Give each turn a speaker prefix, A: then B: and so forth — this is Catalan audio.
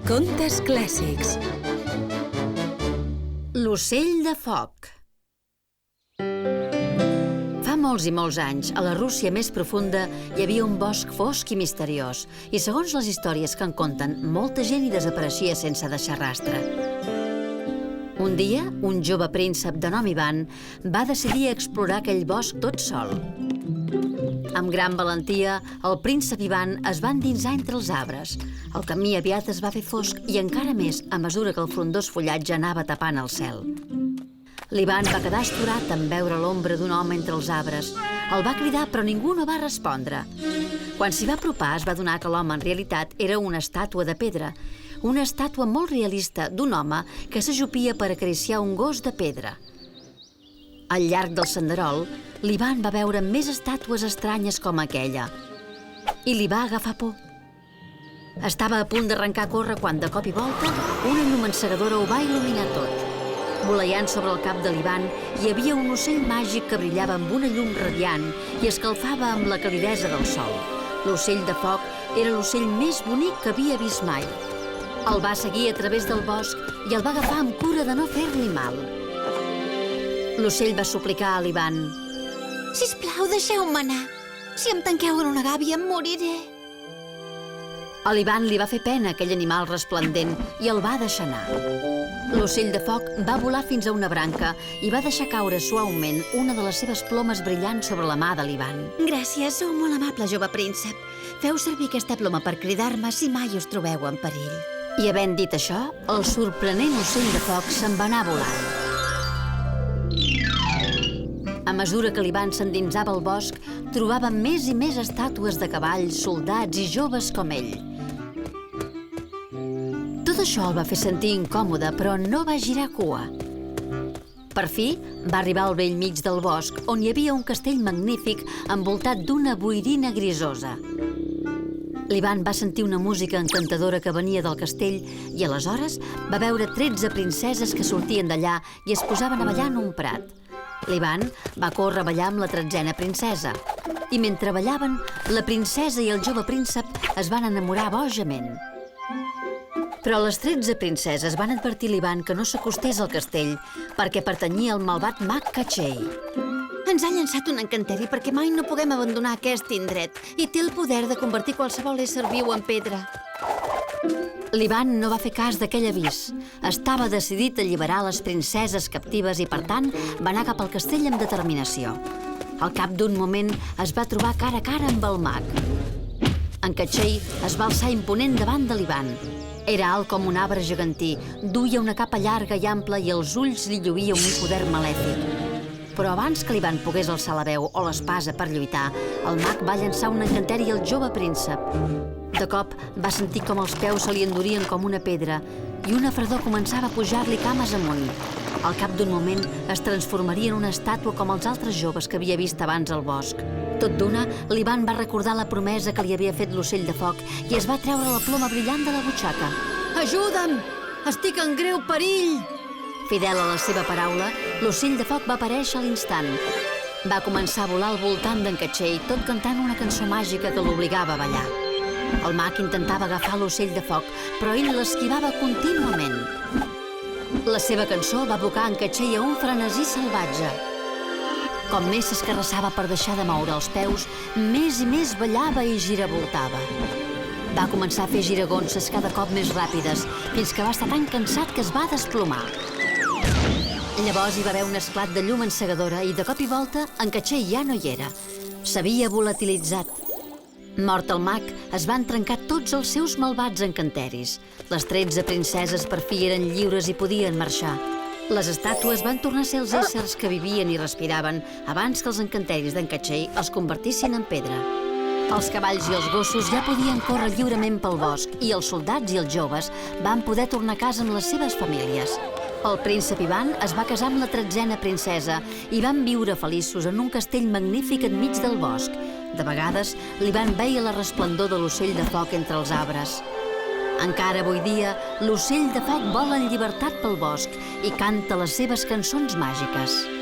A: Contes clàssics. L'ocell de foc. Fa molts i molts anys, a la Rússia més profunda, hi havia un bosc fosc i misteriós, i segons les històries que en conten, molta gent hi desapareixia sense deixar rastre. Un dia, un jove príncep de nom Ivan va decidir explorar aquell bosc tot sol. Amb gran valentia, el príncep Ivan es va endinsar entre els arbres. El camí aviat es va fer fosc i encara més a mesura que el frondós fullatge anava tapant el cel. L'Ivan va quedar astorat en veure l'ombra d'un home entre els arbres. El va cridar, però ningú no va respondre. Quan s'hi va apropar, es va adonar que l'home en realitat era una estàtua de pedra, una estàtua molt realista d'un home que s'ajupia per acariciar un gos de pedra. Al llarg del senderol, l'Ivan va veure més estàtues estranyes com aquella i li va agafar por. Estava a punt d'arrencar a córrer quan, de cop i volta, una llum encegadora ho va il·luminar tot. Voleiant sobre el cap de l'Ivan hi havia un ocell màgic que brillava amb una llum radiant i escalfava amb la calidesa del sol. L'ocell de foc era l'ocell més bonic que havia vist mai. El va seguir a través del bosc i el va agafar amb cura de no fer-li mal. L'ocell va suplicar a l'Ivan:
B: Sisplau, deixeu-me anar. Si em tanqueu en una gàbia, em moriré.
A: A l'Ivan li va fer pena aquell animal resplendent i el va deixar anar. L'ocell de foc va volar fins a una branca i va deixar caure suaument una de les seves plomes brillant sobre la mà de l'Ivan.
B: Gràcies, sou molt amable, jove príncep. Feu servir aquesta ploma per cridar-me si mai us trobeu en perill.
A: I havent dit això, el sorprenent ocell de foc se'n va anar volant. A mesura que l'Ivan s'endinsava al bosc, trobava més i més estàtues de cavalls, soldats i joves com ell. Tot això el va fer sentir incòmode, però no va girar cua. Per fi, va arribar al bell mig del bosc, on hi havia un castell magnífic envoltat d'una boirina grisosa. L'Ivan va sentir una música encantadora que venia del castell i aleshores va veure 13 princeses que sortien d'allà i es posaven a ballar en un prat. L'Ivan va córrer a ballar amb la 13a princesa i mentre ballaven, la princesa i el jove príncep es van enamorar bojament. Però les 13 princeses van advertir l'Ivan que no s'acostés al castell perquè pertanyia al malvat mag Kachei.
B: Ens ha llançat un encanteri perquè mai no puguem abandonar aquest indret i té el poder de convertir qualsevol ésser viu en pedra.
A: L'Ivan no va fer cas d'aquell avís. Estava decidit a alliberar les princeses captives i, per tant, va anar cap al castell amb determinació. Al cap d'un moment es va trobar cara a cara amb el mag. En Kachei es va alçar imponent davant de l'Ivan. Era alt com un arbre gegantí, duia una capa llarga i ampla i els ulls li lluïa un poder malèfic. Però abans que l'Ivan pogués alçar la veu o l'espasa per lluitar, el mag va llançar un encanteri al jove príncep. De cop va sentir com els peus se li endurien com una pedra i una fredor començava a pujar-li cames amunt. Al cap d'un moment es transformaria en una estàtua com els altres joves que havia vist abans al bosc. Tot d'una, l'Ivan va recordar la promesa que li havia fet l'ocell de foc i es va treure la ploma brillant de la butxaca.
B: Ajuda'm! Estic en greu perill!
A: Fidel a la seva paraula, l'ocell de foc va aparèixer a l'instant. Va començar a volar al voltant d'en Kachei, tot cantant una cançó màgica que l'obligava a ballar. El mag intentava agafar l'ocell de foc, però ell l'esquivava contínuament. La seva cançó va abocar en Kachei a un frenesí salvatge. Com més s'escarrassava per deixar de moure els peus, més i més ballava i giravoltava. Va començar a fer giragonses cada cop més ràpides, fins que va estar tan cansat que es va desplomar. Llavors hi va haver un esclat de llum encegadora i de cop i volta en Kachei ja no hi era. S'havia volatilitzat. Mort el mag, es van trencar tots els seus malvats encanteris. Les 13 princeses per fi eren lliures i podien marxar. Les estàtues van tornar a ser els éssers que vivien i respiraven abans que els encanteris d'en Kachei els convertissin en pedra. Els cavalls i els gossos ja podien córrer lliurement pel bosc i els soldats i els joves van poder tornar a casa amb les seves famílies. El príncep Ivan es va casar amb la 13a princesa i van viure feliços en un castell magnífic enmig del bosc. De vegades, l'Ivan veia la resplendor de l'ocell de foc entre els arbres. Encara avui dia, l'ocell de foc vola en llibertat pel bosc i canta les seves cançons màgiques.